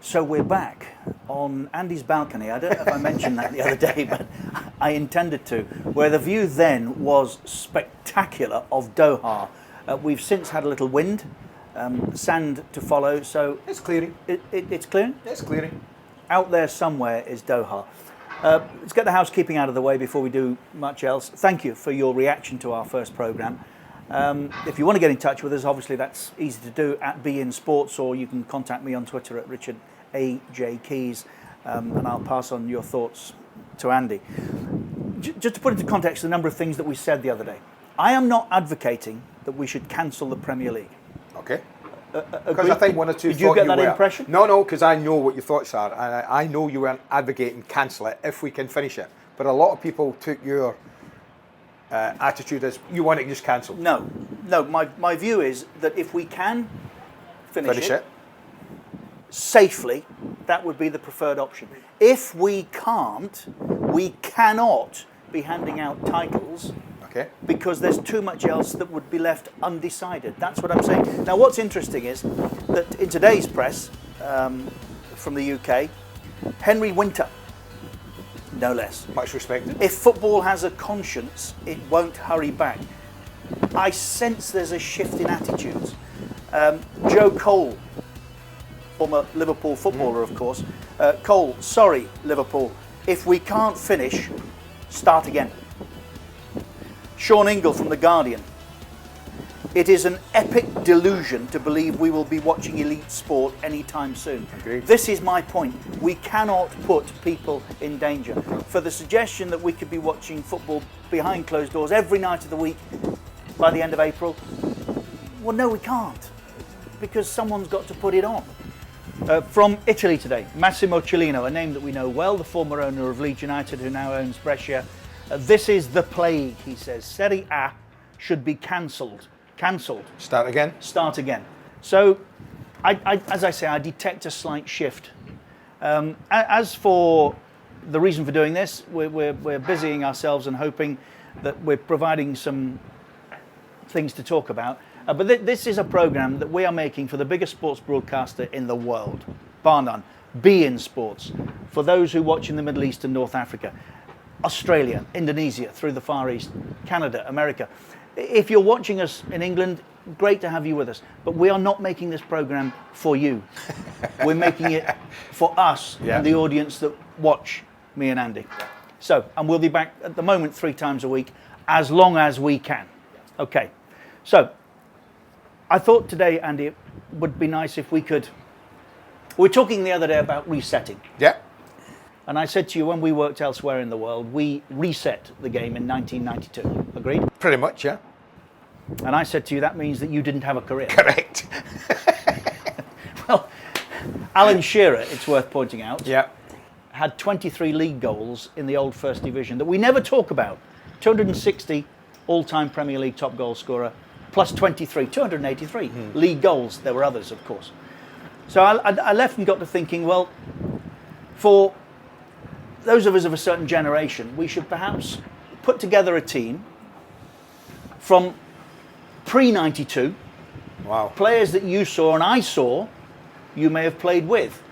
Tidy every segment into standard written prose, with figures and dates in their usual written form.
So we're back on Andy's balcony. I don't know if I mentioned that the other day, but I intended to, where the view then was spectacular of Doha. We've since had a little wind, sand to follow, so... It's clearing. It's clearing? It's clearing. Out there somewhere is Doha. Let's get the housekeeping out of the way before we do much else. Thank you for your reaction to our first programme. If you want to get in touch with us, obviously that's easy to do at beIN Sports, or you can contact me on Twitter at Richard A.J. Keys, and I'll pass on your thoughts to Andy. Just to put into context the number of things that we said the other day. I am not advocating that we should cancel the Premier League. Okay. Because I think one or two. Did you get that impression? No, because I know what your thoughts are. I know you weren't advocating cancel it if we can finish it. But a lot of people took your attitude as you want it just cancelled. No. My view is that if we can finish it safely, that would be the preferred option. If we can't, we cannot be handing out titles. Okay. Because there's too much else that would be left undecided. That's what I'm saying. Now, what's interesting is that in today's press from the UK, Henry Winter, no less. Much respected. If football has a conscience, it won't hurry back. I sense there's a shift in attitudes. Joe Cole, former Liverpool footballer, of course. Cole, sorry, Liverpool, if we can't finish, start again. Sean Ingle from The Guardian. It is an epic delusion to believe we will be watching elite sport anytime soon. Agreed. This is my point. We cannot put people in danger. For the suggestion that we could be watching football behind closed doors every night of the week by the end of April, well, no, we can't, because someone's got to put it on. From Italy today, Massimo Cellino, a name that we know well, the former owner of Leeds United, who now owns Brescia. This is the plague, he says. Serie A should be cancelled. Start again. So, as I say, I detect a slight shift. As for the reason for doing this, we're busying ourselves and hoping that we're providing some things to talk about. But this is a programme that we are making for the biggest sports broadcaster in the world, bar none, beIN Sports, for those who watch in the Middle East and North Africa. Australia, Indonesia, through the Far East, Canada, America. If you're watching us in England, great to have you with us. But we are not making this programme for you. We're making it for us and the audience that watch me and Andy. So, and we'll be back at the moment 3 times a week, as long as we can. Okay. So, I thought today, Andy, it would be nice if we could... We were talking the other day about resetting. Yeah. And I said to you, when we worked elsewhere in the world, we reset the game in 1992. Agreed? Pretty much, yeah. And I said to you, that means that you didn't have a career. Correct. Well, Alan Shearer, it's worth pointing out, Yeah. had 23 league goals in the old First Division that we never talk about. 260 all-time Premier League top goal scorer, plus 23, 283 league goals. There were others, of course. So I left and got to thinking, well, for those of us of a certain generation, we should perhaps put together a team from pre-92, Wow. players that you saw and I saw, you may have played with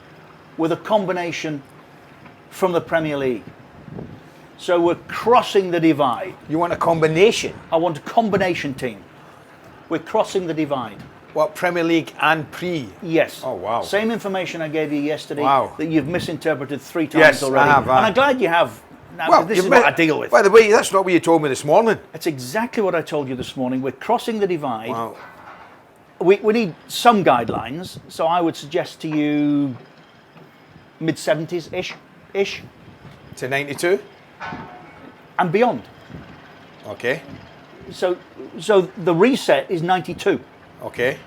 a combination from the Premier League. So we're crossing the divide. You want a combination? I want a combination team. We're crossing the divide. What, Premier League and pre? Yes. Oh, wow. Same information I gave you yesterday Wow. that you've misinterpreted 3 times Yes, already. I have. And I'm glad you have. Now, Well, this is what I deal with. By the way, that's not what you told me this morning. That's exactly what I told you this morning. We're crossing the divide. Wow. We need some guidelines. So I would suggest to you mid-70s-ish To 92? and beyond. Okay. So the reset is 92. Okay.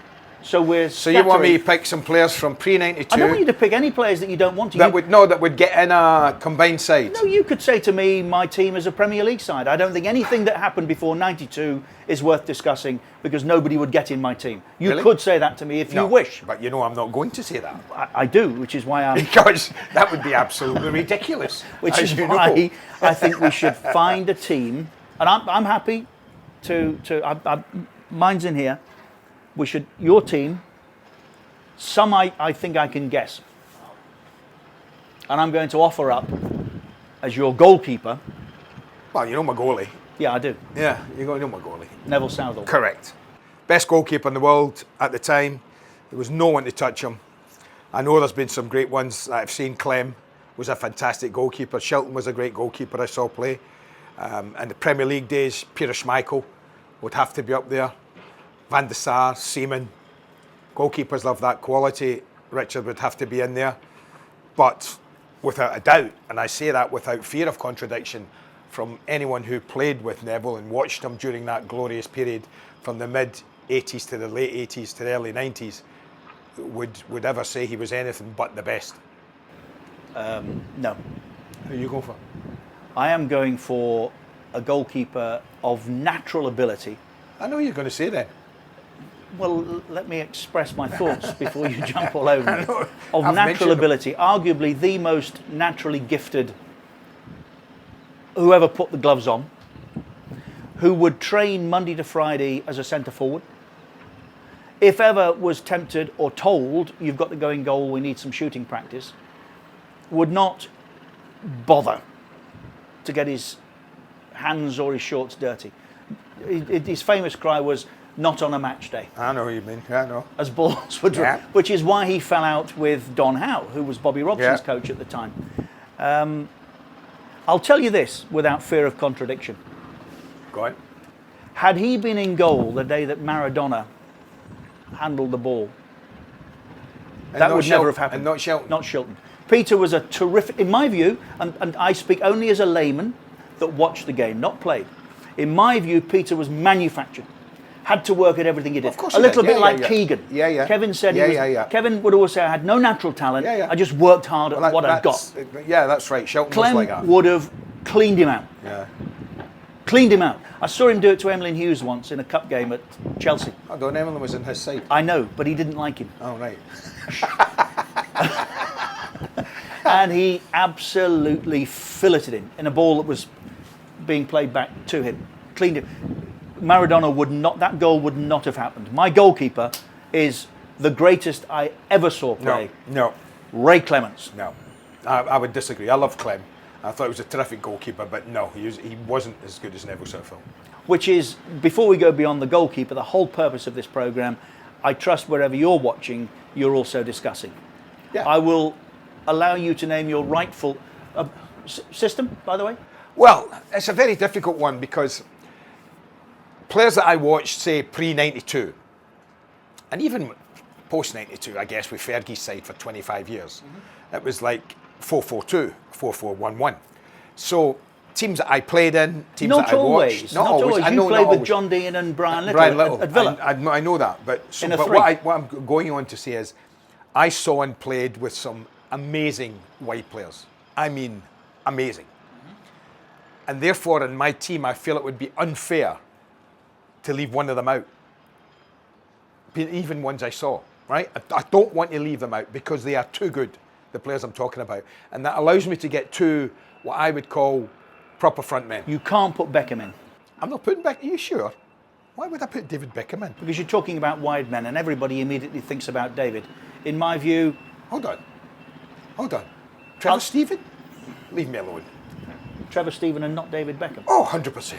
So we're So you want me to scattering. pick some players from pre-92? I don't want you to pick any players that you don't want to. that would get in a combined side. No, you could say to me, my team is a Premier League side. I don't think anything that happened before 92 is worth discussing because nobody would get in my team. You Really? could say that to me if No, you wish. But you know I'm not going to say that. I do, which is why I'm... Because that would be absolutely ridiculous. Which as is you why know. I think we should find a team, and I'm happy to mine's in here. We should, your team, some I think I can guess. and I'm going to offer up as your goalkeeper. Well, you know my goalie. Yeah, I do. Yeah, you know my goalie. Neville Southall. Correct. Best goalkeeper in the world at the time. There was no one to touch him. I know there's been some great ones that I've seen. Clem was a fantastic goalkeeper. Shilton was a great goalkeeper I saw play. In the Premier League days, Peter Schmeichel would have to be up there. Van der Sar, Seaman. Goalkeepers of that quality. Richard would have to be in there. But without a doubt, and I say that without fear of contradiction, from anyone who played with Neville and watched him during that glorious period from the mid-80s to the late 80s to the early 90s, would ever say he was anything but the best. No. Who are you going for? I am going for a goalkeeper of natural ability. I know you're going to say that. Well, let me express my thoughts before you jump all over me. know. Of I've natural mentioned ability, arguably the most naturally gifted, whoever put the gloves on, who would train Monday to Friday as a centre forward. If ever was tempted or told, you've got to go in goal, we need some shooting practice, would not bother to get his hands or his shorts dirty. His famous cry was, "Not on a match day," I know who you mean. Yeah, I know. as balls were Yeah. which is why he fell out with Don Howe, who was Bobby Robson's Yeah. coach at the time. I'll tell you this without fear of contradiction. Go on. Had he been in goal the day that Maradona handled the ball, And that not would Shilton- never have happened. And not Shilton. Not Shilton. Peter was a terrific, in my view, and I speak only as a layman that watched the game, not played. In my view, Peter was manufactured. Had to work at everything he did. Of course A he little did. bit Yeah, like yeah, yeah. Keegan. Yeah, yeah. Kevin said Yeah, he was. yeah, yeah. Kevin would always say, "I had no natural talent. Yeah, yeah. I just worked hard at Well, what I've got." Yeah, that's right. Shilton was Clem like that. would have cleaned him out. Yeah. Cleaned him out. I saw him do it to Emlyn Hughes once in a cup game at Chelsea. I don't know. Emlyn was in his side. I know, but he didn't like him. Oh, right. And he absolutely filleted him in a ball that was being played back to him. Cleaned him. Maradona would not, that goal would not have happened. My goalkeeper is the greatest I ever saw play. No. Ray Clements. No. I would disagree. I love Clem. I thought he was a terrific goalkeeper, but no, he wasn't as good as Neville Southall. Which is, before we go beyond the goalkeeper, the whole purpose of this programme, I trust wherever you're watching, you're also discussing. Yeah. I will allow you to name your rightful system, by the way. Well, it's a very difficult one because players that I watched, say, pre-92, and even post-92, I guess, with Fergie's side for 25 years, it was like 4-4-2, 4-4-1-1. So teams that I played in, teams Not that I always. watched. Not always. I You know played not with always. John Dean and Brian Little, Brian Little. at Villa. I know that, but, In a but three. what I'm going on to say is, I saw and played with some amazing wide players. I mean, amazing. And therefore, in my team, I feel it would be unfair to leave one of them out. Even ones I saw, right? I don't want to leave them out because they are too good, the players I'm talking about. And that allows me to get two, what I would call proper front men. You can't put Beckham in I'm not putting Beckham, are you sure? Why would I put David Beckham in? because you're talking about wide men and everybody immediately thinks about David. In my view, Hold on. Trevor I'll- Stephen? Leave me alone. Trevor Stephen and not David Beckham. Oh, 100%.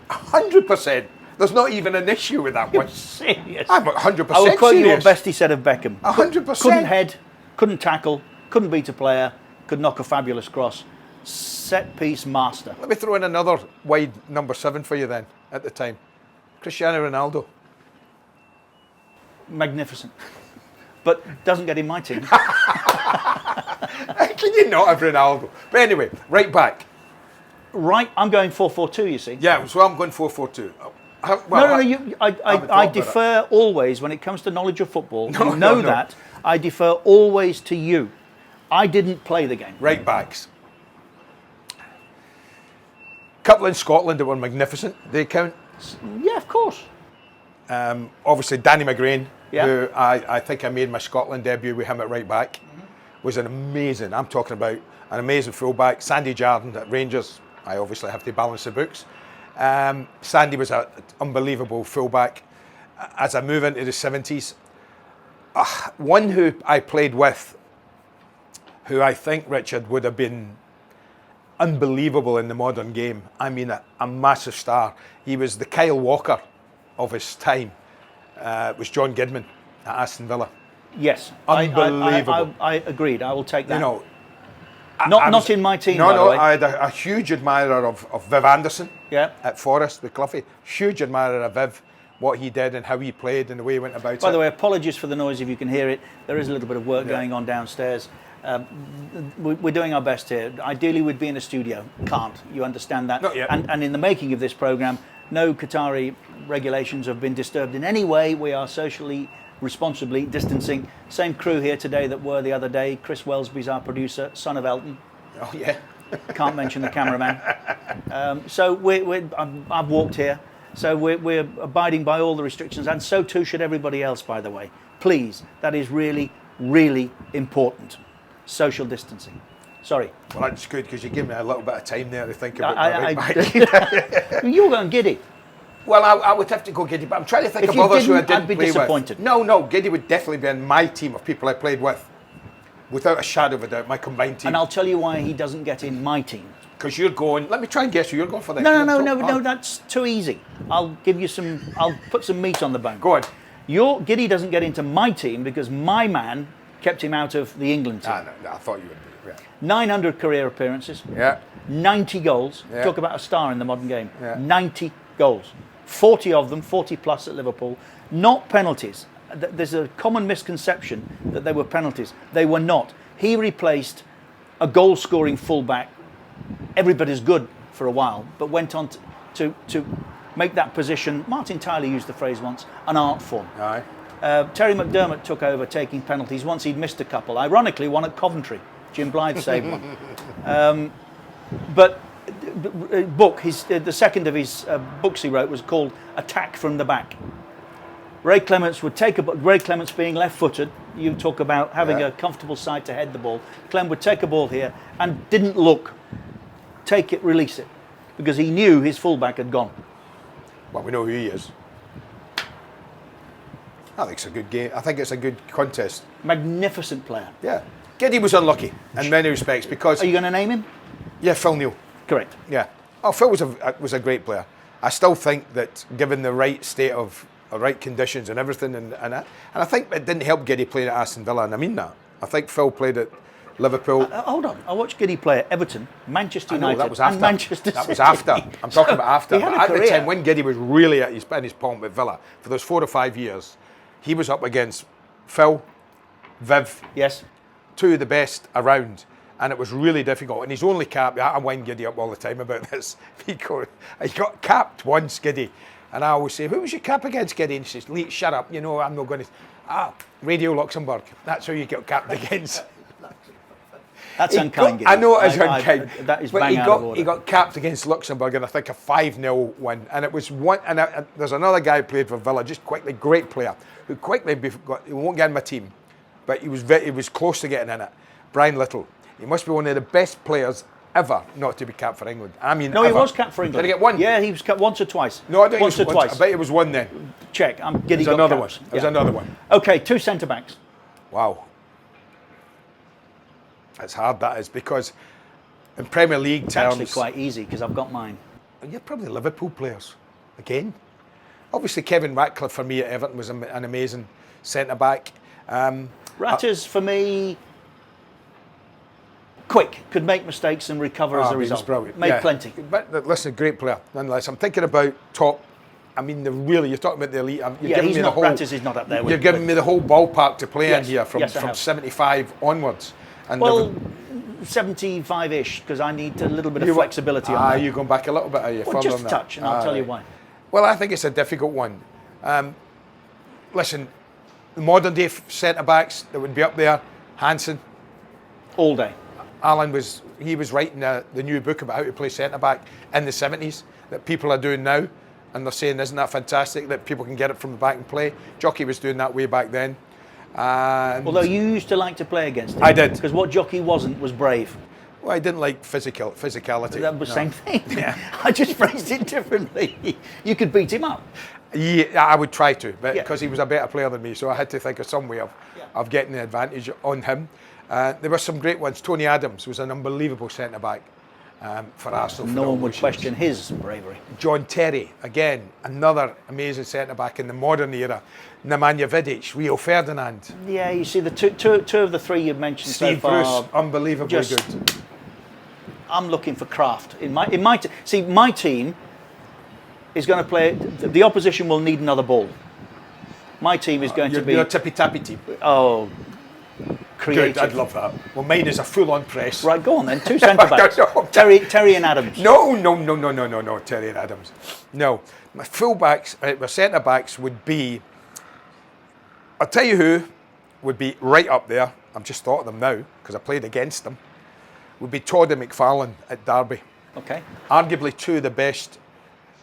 100%. There's not even an issue with that one. Serious. I'm 100% I will quote you serious. what Bestie said of Beckham. 100%. Couldn't head, couldn't tackle, couldn't beat a player, could knock a fabulous cross. Set piece master. Let me throw in another wide number 7 for you then, at the time. Cristiano Ronaldo. Magnificent. But doesn't get in my team. Can you not have Ronaldo? But anyway, right back. Right, I'm going 4-4-2, you see. Yeah, so I'm going 4-4-2. No, I haven't thought about defer always when it comes to knowledge of football. No, you know no. that. I defer always to you. I didn't play the game. Right backs. Couple in Scotland that were magnificent. They count. Yeah, of course. Obviously, Danny McGrain, Yeah. who I think I made my Scotland debut with him at right back, was an amazing, I'm talking about an amazing fullback. Sandy Jardine at Rangers, I obviously have to balance the books. Sandy was an unbelievable fullback. As I move into the 70s, one who I played with, who I think, Richard, would have been unbelievable in the modern game. I mean, a massive star. He was the Kyle Walker of his time. It was John Gidman at Aston Villa. Yes, Unbelievable. I agreed. I will take that. You know, not in my team. No, by the way. I had a huge admirer of Viv Anderson. Yeah. At Forest with Cloughie. Huge admirer of Viv, what he did and how he played and the way he went about it. By the way, apologies for the noise if you can hear it. There is a little bit of work going on downstairs. We're doing our best here. Ideally, we'd be in a studio. Can't. You understand that? Not yet. And in the making of this programme, no Qatari regulations have been disturbed in any way. We are socially, responsibly distancing. Same crew here today that were the other day. Chris Wellesby's our producer, son of Elton. Oh, yeah. Can't mention the cameraman. So I've walked here. So we're abiding by all the restrictions, and so too should everybody else, by the way. Please, that is really, really important. Social distancing. Sorry. Well, that's good because you give me a little bit of time there to think about my right back. You were going Giddy. Well, I would have to go Giddy, but I'm trying to think If of you others who I didn't, didn't I'd be play disappointed. with. No, Giddy would definitely be in my team of people I played with. Without a shadow of a doubt, my combined team. And I'll tell you why he doesn't get in my team. Because you're going, let me try and guess who you're going for this. No, that's too easy. I'll put some meat on the bone. Go on. Giddy doesn't get into my team because my man kept him out of the England team. No, I thought you would be. Yeah. 900 career appearances. Yeah. 90 goals. Yeah. Talk about a star in the modern game. Yeah. 90 goals. 40 of them, 40 plus at Liverpool. Not penalties. There's a common misconception that they were penalties. They were not. He replaced a goal-scoring fullback. Everybody's good for a while, but went on to make that position. Martin Tyler used the phrase once, an art form. Aye. Terry McDermott took over taking penalties once he'd missed a couple. Ironically, one at Coventry. Jim Blythe saved one. But the second of his books he wrote was called Attack from the Back. Ray Clements being left-footed, you talk about having a comfortable side to head the ball. Clem would take a ball here and didn't look, take it, release it, because he knew his fullback had gone. Well, we know who he is. I think it's a good game. I think it's a good contest. Magnificent player. Yeah. Giddy was unlucky in many respects because... Are you going to name him? Yeah, Phil Neal. Correct. Yeah. Oh, Phil was a great player. I still think that given the right state of right conditions and everything, and I think it didn't help Giddy playing at Aston Villa, and I mean that. I think Phil played at Liverpool. Hold on, I watched Giddy play at Everton, Manchester United, that was after. and Manchester That was City. after. I'm talking about after. He had But a at the career. time when Giddy was really in his palm with Villa, for those 4 or 5 years, he was up against Phil, Viv, Yes. two of the best around, and it was really difficult. And his only cap, I wind Giddy up all the time about this. He got capped once, Giddy, and I always say, "Who was your cap against, Giddy?" And he says, "Lee, shut up. You know I'm not going to." Radio Luxembourg. That's who you got capped against. That's unkind, Giddy. I know it is unkind. That is but bang he out got of order. he got capped against Luxembourg in I think a 5-0 win, and it was one. And there's another guy who played for Villa, just quickly, great player, who quickly he won't get in my team, but he was close to getting in it. Brian Little. He must be one of the best players ever not to be capped for England. I mean, No, he ever. was capped for England. Did he get one? Yeah, he was capped once or twice. No, I don't once or think it was twice. once. I bet it was one then. Check. Giddy There's got another one. caps. There's Yeah. another one. Okay, 2 centre backs. Wow. It's hard, that is, because in Premier League It's terms... actually quite easy because I've got mine. You're probably Liverpool players, again. Obviously, Kevin Ratcliffe for me at Everton was an amazing centre-back. Ratters, for me, quick, could make mistakes and recover as a He was result. brilliant. Made Yeah. plenty. But listen, great player, nonetheless. I'm thinking about top... I mean, you're talking about the elite. You're Yeah, giving he's me not, the whole, Ratters is not up there with You're giving me the whole ballpark to play Yes, in here from yes, I have. 75 onwards. And Well, 75-ish, because I need a little bit of flexibility on that. You're going back a little bit, are you? Well, further just than a that? touch, and I'll tell you why. Well, I think it's a difficult one. Listen, the modern day centre backs that would be up there, Hansen, All day. Alan was writing the new book about how to play centre back in the 70s that people are doing now, and they're saying, isn't that fantastic that people can get it from the back and play? Jockey was doing that way back then. And Although you used to like to play against him. I did. Because what Jockey wasn't was brave. well, I didn't like physicality. That was the No. same thing. I just phrased it differently. You could beat him up. Yeah, I would try to, but Yeah. because he was a better player than me, so I had to think of some way of getting the advantage on him. There were some great ones. Tony Adams was an unbelievable centre-back for Arsenal. For No one would Revolutions. question his bravery. John Terry, again, another amazing centre-back in the modern era. Nemanja Vidic, Rio Ferdinand. Yeah, you see the two of the three you've mentioned Steve so far. Bruce, unbelievably just- good. I'm looking for craft in my see my team is going to play. The opposition will need another ball. My team is going to be Your tippy-tappy team. creative. Good, I'd love that. Well, mine is a full-on press. Right, go on then. Two centre backs. No. Terry and Adams. No, Terry and Adams. No, my full-backs, my centre-backs would be, I'll tell you who would be right up there. I've just thought of them now because I played against them. Would be Todd and McFarlane at Derby. Okay. Arguably two of the best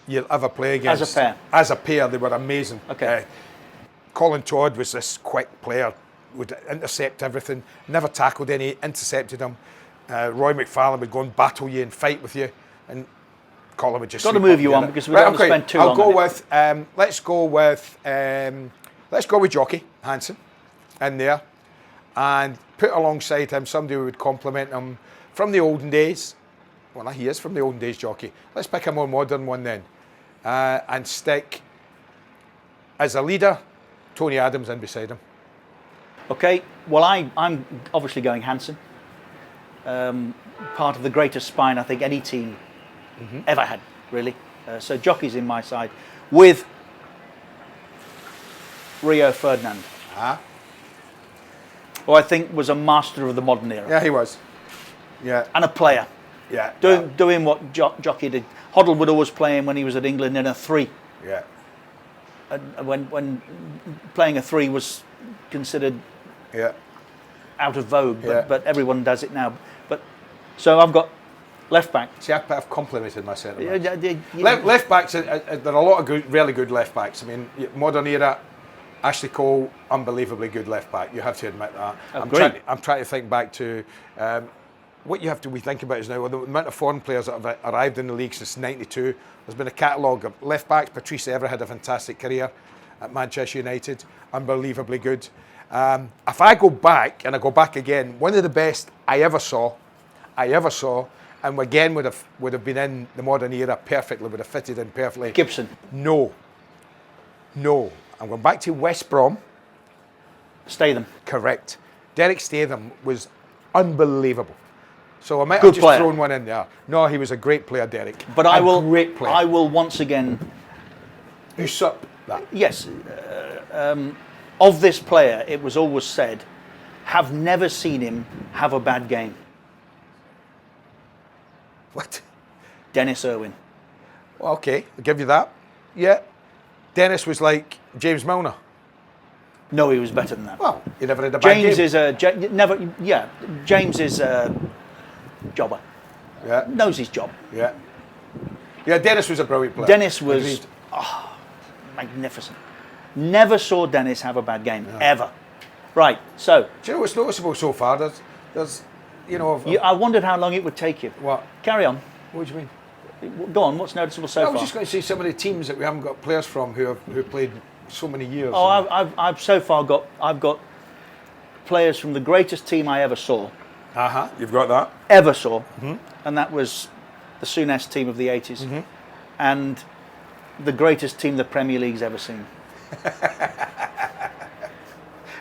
you'll ever play against. As a pair? As a pair, they were amazing. Okay. Colin Todd was this quick player, would intercept everything, never tackled any, intercepted him. Roy McFarlane would go and battle you and fight with you, and Colin would just... Got to sweep move up you the on other. because we don't want to okay, spend too I'll long go on it. with, let's go with Jockey Hansen in there, and put alongside him somebody who would complement him from the olden days. Well, he is from the olden days, Jockey. Let's pick a more modern one then, and stick as a leader Tony Adams in beside him. Okay. Well, I'm obviously going Hansen. Part of the greatest spine I think any team ever had, really. So Jockey's in my side with Rio Ferdinand, who I think was a master of the modern era Yeah, he was. Yeah, and a player. yeah. Doing what Jockey did. Hoddle would always play him when he was at England in a 3. Yeah. And when playing a 3 was considered Yeah. out of vogue, Yeah. but everyone does it now. But so I've got left back. See, I've complimented my centre backs. Yeah, Left backs, there are a lot of good, really good left backs. I mean, modern era, Ashley Cole, unbelievably good left back. You have to admit that. Agreed. I'm trying to think back to what you have to be thinking about is now the amount of foreign players that have arrived in the league since '92. There's been a catalogue of left backs. Patrice Evra had a fantastic career at Manchester United, unbelievably good. If I go back and I go back again, one of the best I ever saw, and again would have been in the modern era perfectly, would have fitted in perfectly. Gibson. No. I'm going back to West Brom. Statham. Correct. Derek Statham was unbelievable. So I might Good have just player. thrown one in there. No, he was a great player, Derek. But Great player. I will once again. Usurp that. Yes. Of this player, it was always said, have never seen him have a bad game. What? Dennis Irwin. Well, okay, I'll give you that. Yeah. Dennis was like James Milner. No, he was better than that. Well, he never had a bad James game. is a never. Yeah, James is a jobber. Yeah, Knows his job. yeah. Yeah, Dennis was a brilliant player. Dennis was Agreed. magnificent. Never saw Dennis have a bad game ever. Right. So Do you know what's noticeable so far? There's I wondered how long it would take you. What? Carry on. What do you mean? Go on. What's noticeable so I far? was just going to say some of the teams that we haven't got players from who played so many years. Oh, I've so far got players from the greatest team I ever saw, You've got that. and that was the Souness team of the 80s, and the greatest team the Premier League's ever seen.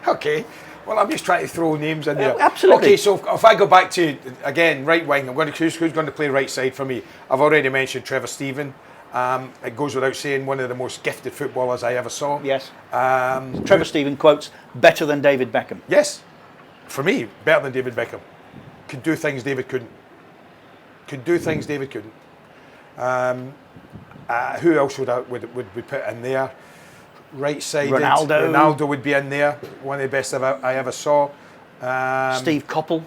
Okay. Well, I'm just trying to throw names in there. Absolutely. Okay, so if I go back to, again, right wing, who's going to play right side for me? I've already mentioned Trevor Steven. It goes without saying, one of the most gifted footballers I ever saw. Yes. Trevor Steven quotes, better than David Beckham. Yes. For me, better than David Beckham. Could do things David couldn't. Who else would we put in there? Right side. Ronaldo would be in there. One of the best I ever saw. Steve Coppell.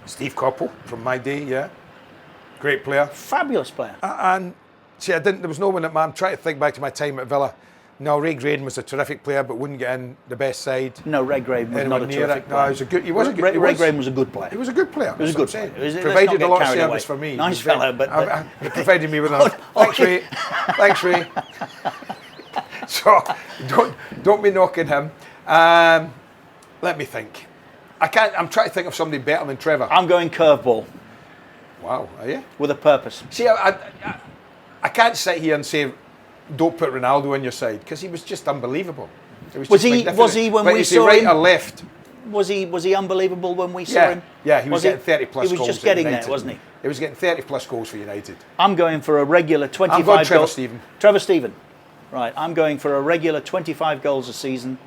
Steve Coppell from my day, yeah. Great player. Fabulous player. And see, there was no one I'm trying to think back to my time at Villa. No, Ray Graydon was a terrific player, but wouldn't get in the best side. No, Ray Graydon was Anywhere not a near terrific it. player. No, he was a good. He was a good. Ray Graydon was a good player. He was a good player. He was a good player. Provided a lot of service for me. Nice fellow, but He provided me with a. Thanks, Ray. Thanks, Ray. So don't be knocking him. Let me think. I can't. I'm trying to think of somebody better than Trevor. I'm going curveball Wow, are you? with a purpose. See, I can't sit here and say, don't put Ronaldo on your side, because he was just unbelievable. It Was just he- magnificent. was he when but we is he saw right him? or left? Was he unbelievable when we saw Yeah, him? yeah, he was getting 30 plus He was goals. just at getting there, United. wasn't he? He was getting 30 plus goals for United. I'm going for a regular 25 I'm going Trevor goal- Stephen. Trevor Stephen. Right, I'm going for a regular 25 goals a season.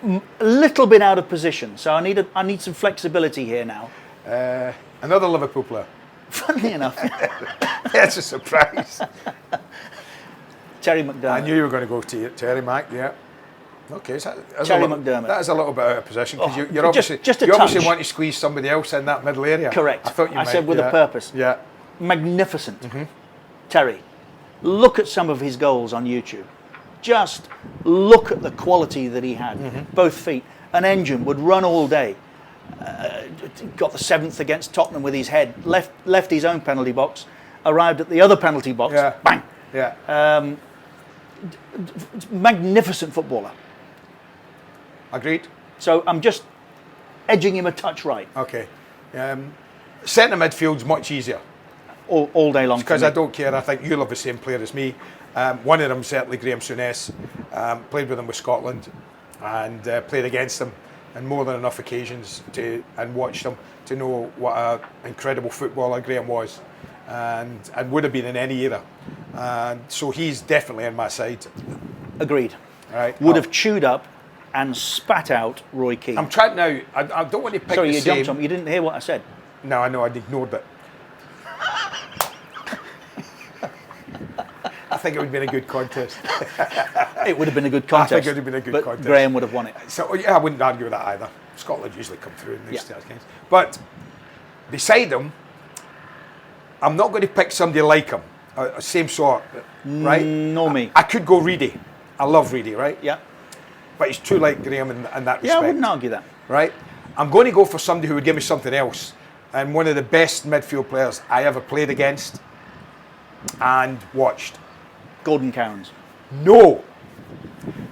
A little bit out of position, so I need some flexibility here now. Another Liverpool player. Funnily enough, That's a surprise. Terry I McDermott. knew you were going to go to Terry Mack, yeah. Okay, so that's Terry a little, McDermott. that is a little bit out of position, because Oh, you're obviously, just a you obviously touch. want to squeeze somebody else in that middle area. Correct. I thought you I might, said with a yeah. purpose. Yeah. Magnificent. Terry, look at some of his goals on YouTube. Just look at the quality that he had. Both feet. An engine would run all day. Got the 7th against Tottenham with his head. Left his own penalty box. Arrived at the other penalty box. Yeah. Bang. Yeah. Magnificent footballer. Agreed. So I'm just edging him a touch right Okay. Centre midfield's much easier, all day long. because for me. I don't care. I think you'll have the same player as me. One of them, certainly Graham Souness, played with him with Scotland, and played against him on more than enough occasions and watched him to know what an incredible footballer Graham was, and would have been in any era. And so he's definitely on my side. Agreed. Right. Would have chewed up and spat out Roy Keane. I'm trying now. I don't want to pick Sorry, the you same. jumped on me. You didn't hear what I said. No, I know. I ignored it. I think it would have been a good contest. It would have been a good I contest. think it would have been a good but contest. Graham would have won it. So yeah, I wouldn't argue with that either. Scotland usually come through in these Yeah. games. But beside him, I'm not going to pick somebody like him, same sort, right? Nor me. I could go Reedy. I love Reedy, right? Yeah. But he's too like Graham in that respect. Yeah, I wouldn't argue that. Right? I'm going to go for somebody who would give me something else. And one of the best midfield players I ever played against and watched. Gordon Cowans. No.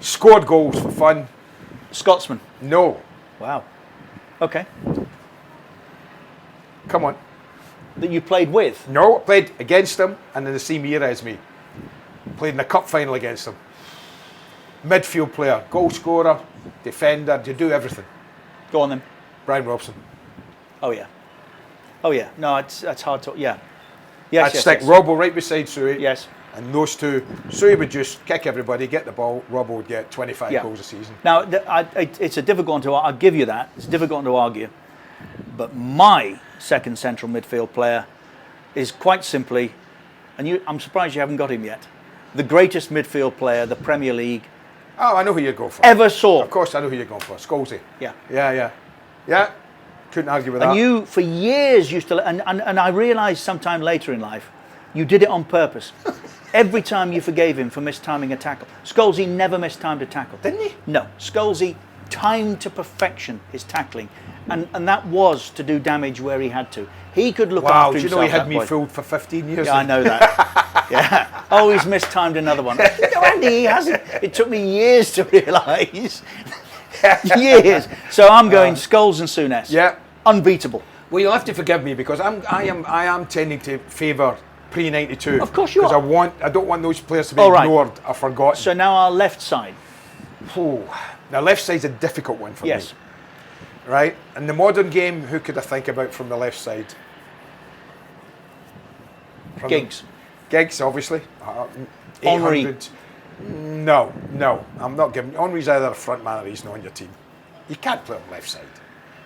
Scored goals for fun. Scotsman. No. Wow. Okay. Come on. That you played with. No, I played against him and in the same era as me. Played in the cup final against him. Midfield player, goal scorer, defender, you do everything. Go on then. Brian Robson. Oh yeah. Oh yeah. No, that's hard to. Yeah. Yes. I'd yes, stick yes. Robbo right beside Suey. Yes. And those two, Suey would just kick everybody, get the ball. Robbo would get 25 Yeah. goals a season. Now, it's a difficult one to. I'll give you that. It's a difficult one to argue. But my second central midfield player is quite simply, and I'm surprised you haven't got him yet, the greatest midfield player the Premier League Oh, I know who you're going for. ever saw. Of course, I know who you're going for. Scholesy. Yeah. Yeah. Couldn't argue with that. And you, for years, used to, and I realised sometime later in life, you did it on purpose. Every time you forgave him for mistiming a tackle. Scholesy never mistimed a tackle. Didn't he? No. Scholesy timed to perfection his tackling. And that was to do damage where he had to. He could look Wow, after do you himself. know he had that me boy. fooled for 15 years? Yeah, I know that. Yeah. Oh, he's mistimed another one. No, Andy, he hasn't. It took me years to realise. Years. So I'm going Scholes and Souness. Yeah. Unbeatable. Well, you'll have to forgive me because I am tending to favour pre-92. Of course you are. Because I don't want those players to be All right. ignored or forgotten. So now our left side. Oh, now left side's a difficult one for Yes. me. Right? In the modern game, who could I think about from the left side? From Giggs. Giggs, obviously. Henry. 800. No, I'm not giving. Henry's either a front man or he's not on your team. You can't play on left side.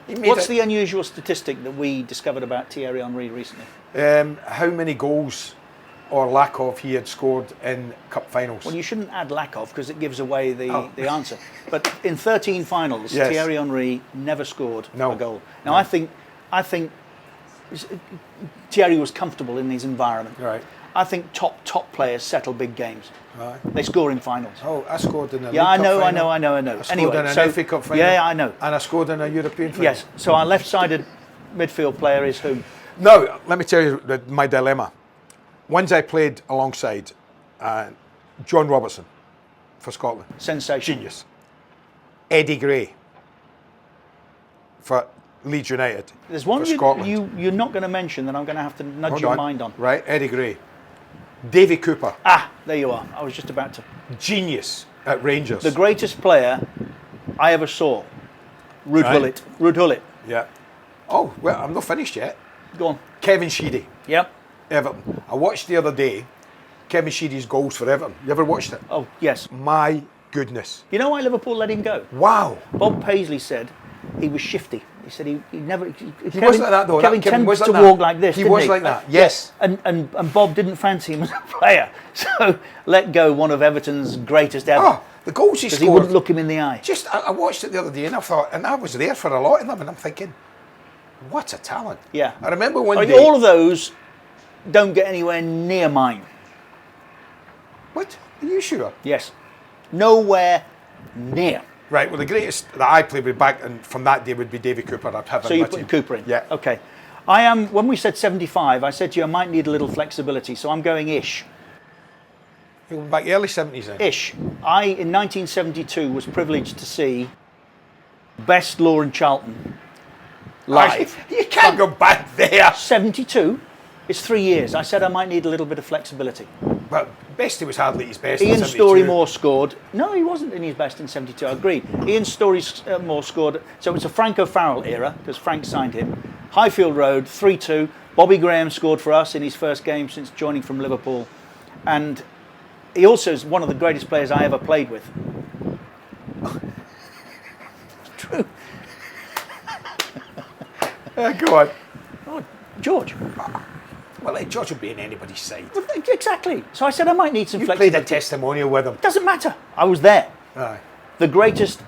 He made What's it- the unusual statistic that we discovered about Thierry Henry recently? how many goals or lack of he had scored in cup finals? Well, you shouldn't add lack of because it gives away the Oh. answer. But in 13 finals, Yes. Thierry Henry never scored No. a goal. Now, No. I think Thierry was comfortable in his environment. Right. I think top players settle big games. Right. They score in finals. Oh, I scored in a Yeah, League I Cup know, I final. know, I know, I know. I scored Anyway, in an so FA Cup final. yeah, I know. And I scored in a European final. Yes. So our left-sided midfield player is who? Now, let me tell you my dilemma. Ones I played alongside, John Robertson for Scotland. Sensation. Genius. Eddie Gray. for Leeds United. There's one for Scotland. you're not going to mention that I'm going to have to nudge Hold your on. mind on. Right, Eddie Gray. Davy Cooper. Ah, there you are. I was just about to. Genius at Rangers. The greatest player I ever saw. Ruud Right. Gullit. Ruud Gullit. Yeah. Oh, well, I'm not finished yet. Go on. Kevin Sheedy, Yep. Everton. I watched the other day Kevin Sheedy's goals for Everton. You ever watched it? Oh, yes. My goodness. You know why Liverpool let him go? Wow. Bob Paisley said he was shifty. He said he never. He was like that though. Kevin Kevin tends was like to that. walk like this. He didn't was like that, yes. And Bob didn't fancy him as a player, so let go one of Everton's greatest ever. Oh, the goals he Because he scored. wouldn't look him in the eye. I watched it the other day and I thought, and I was there for a lot of them, and I'm thinking, what a talent. Yeah. I remember one Like, day. all of those don't get anywhere near mine. What? Are you sure? Yes. Nowhere near. Right, well, the greatest that I played with back and from that day would be Davy Cooper. I'd have him So in you my put team. Cooper in? Yeah. Okay. I am, when we said 75, I said to you I might need a little flexibility, so I'm going ish. You're going back early 70s then? Ish. I, in 1972, was privileged to see Best Law and Charlton live. You can't go back there. 72? It's 3 years. I said I might need a little bit of flexibility. But Bestie was hardly his best in Ian 72. Storymore scored. No, he wasn't in his best in 72. I agree. Ian Storymore scored. So it was a Frank O'Farrell era because Frank signed him. Highfield Road, 3-2. Bobby Graham scored for us in his first game since joining from Liverpool. And he also is one of the greatest players I ever played with. True. Go on. Oh, George. Well, like, George would be in anybody's side. Well, exactly. So I said I might need some You played flexibility. a testimonial with him. Doesn't matter. I was there. Aye. The greatest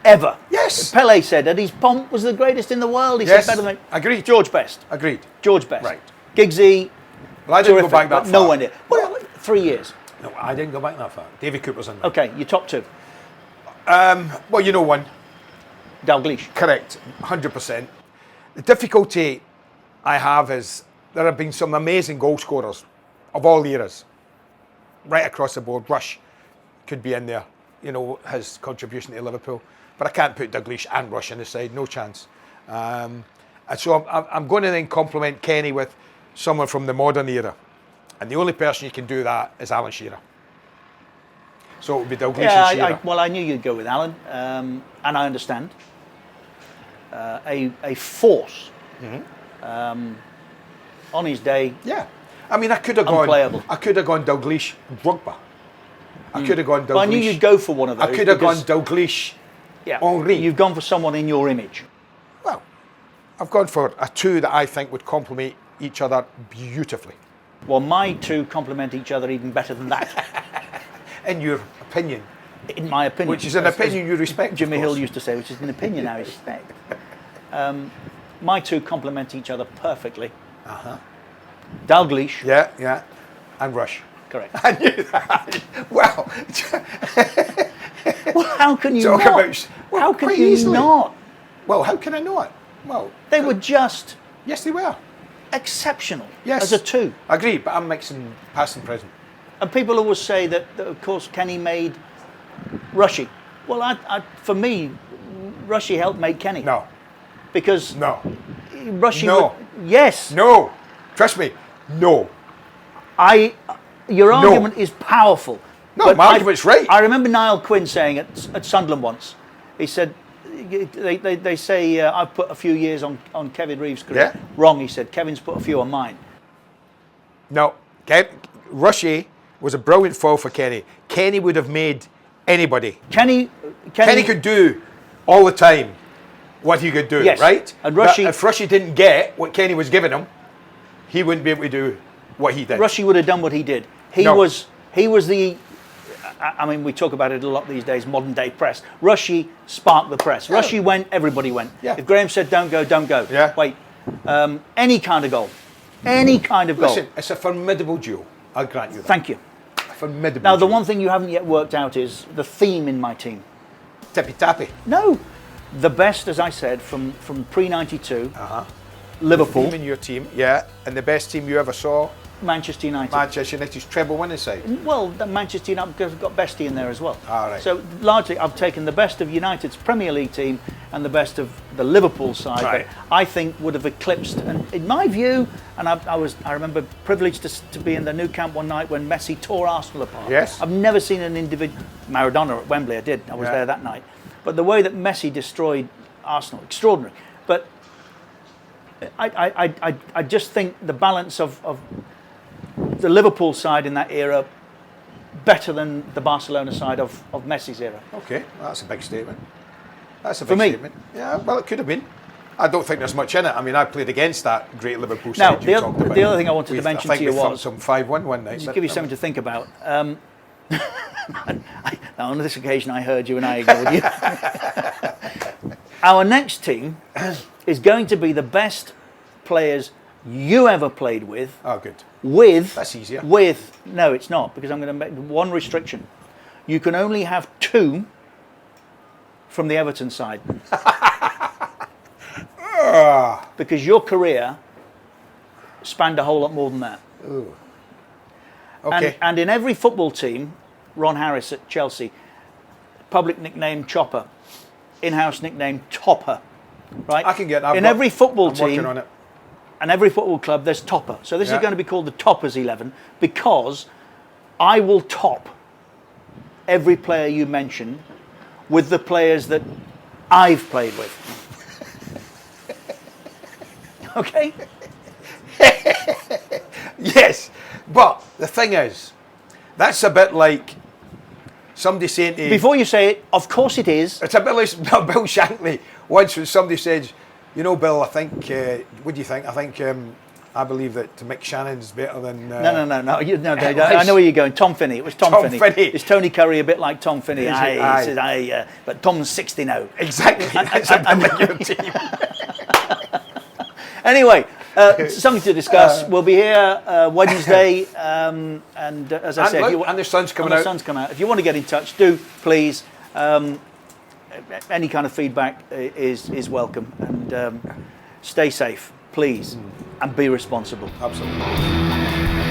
ever. Yes. Pele said that his pomp was the greatest in the world. He Yes. said better than Agreed. George Best. Agreed. George Best. Right. Giggsy. Well, I didn't terrific, go back that but far. no one did. Well, 3 years. No, I didn't go back that far. Davy Cooper's in there. Okay, your top two. Well, you know one. Dalglish. Correct. 100%. The difficulty I have is there have been some amazing goal scorers of all eras. Right across the board. Rush could be in there. You know, his contribution to Liverpool. But I can't put Dalglish and Rush in the side. No chance. And so I'm going to then compliment Kenny with someone from the modern era. And the only person you can do that is Alan Shearer. So it would be Dalglish Yeah, and Shearer. well, I knew you'd go with Alan, and I understand. A force. On his day, Yeah. I mean, I could have gone. Unplayable. I could have gone Dalglish, Drogba. I could have gone Dalglish. but I knew you'd go for one of those. I could have gone because, Dalglish. yeah, Henry. You've gone for someone in your image. Well, I've gone for a two that I think would complement each other beautifully. Well, my two complement each other even better than that, In your opinion, in my opinion. which is an As opinion you respect. Jimmy of Hill course. used to say, which is an opinion I respect. My two complement each other perfectly. Dalglish, Yeah, yeah. And Rush. correct. I knew that. Well, Well, how can you Talk not? about- well, How can quite you easily. not? well, how can I know it? Well, They were just yes, they were. exceptional Yes. as a two. Agreed, but I'm mixing past and present. And people always say that of course, Kenny made Rushy. Well, for me, Rushy helped make Kenny. No, Because no, Rushy No. yes. no. Trust me, no. Your argument is powerful. No, but my argument's right. I remember Niall Quinn saying at Sunderland once, he said, they say I've put a few years on Kevin Reeves' career. Yeah. Wrong, he said. Kevin's put a few on mine. No, Rushy was a brilliant foil for Kenny. Kenny would have made anybody. Kenny Could do all the time what he could do, Yes. right? And Rushy- But if Rushy didn't get what Kenny was giving him, he wouldn't be able to do what he did. Rushy would have done what he did. He No. was the. I mean, we talk about it a lot these days. Modern day press. Rushy sparked the press. Yeah. Rushy went. Everybody went. Yeah. If Graham said don't go, don't go. Yeah. Wait. Any kind of goal. Any kind of goal. Listen, it's a formidable duo. I'll grant you that. Thank you. A formidable Now, the duo. one thing you haven't yet worked out is the theme in my team. Tippy tappy. No, the best, as I said, from pre-92, Liverpool, Team in your team, yeah. And the best team you ever saw, Manchester United. Manchester United's treble winning side. Well, the Manchester United has got Bestie in there as well. Ah, right. So largely, I've taken the best of United's Premier League team and the best of the Liverpool side Right. that I think would have eclipsed. And in my view, and I remember privileged to be in the Nou Camp one night when Messi tore Arsenal apart. Yes. I've never seen an individual. Maradona at Wembley, I did. I was Yeah. there that night. But the way that Messi destroyed Arsenal, extraordinary. But I just think the balance of the Liverpool side in that era better than the Barcelona side of Messi's era. Okay, well, that's a big statement. That's a For big me. statement. Yeah, well, it could have been. I don't think there's much in it. I mean, I played against that great Liverpool Now, side the you oth- talked the about. other thing I wanted to mention I think to you we thumped was- some 5-1 one night. Just but, give you something to think about. On this occasion, I heard you and I ignored you. Our next team is going to be the best players you ever played with. Oh, good. With That's easier. No, it's not, because I'm going to make one restriction. You can only have 2 from the Everton side. Because your career spanned a whole lot more than that. Okay. And in every football team, Ron Harris at Chelsea, public nickname Chopper, in-house nickname Topper, right? I can get that. In every football I'm team working on it. and every football club, there's Topper. So this Yeah. is going to be called the Toppers 11 because I will top every player you mention with the players that I've played with. Okay? Yes, but the thing is, that's a bit like somebody saying to Before you say it, of course it is. it's a bit like Bill Shankly once when somebody says, you know, Bill, I think, what do you think? I think, I believe that Mick Shannon's better than... No. I know where you're going. Tom Finney. It was Tom Finney. Is Tony Curry a bit like Tom Finney? Is it? Aye, Aye. he says, aye, but Tom's 60 now. Exactly, that's a bit like your team. Anyway, something to discuss. We'll be here Wednesday, and as I said, And the sun's coming the out. sun's come out. If you want to get in touch, do please. Any kind of feedback is welcome, and stay safe, please, and be responsible. Absolutely.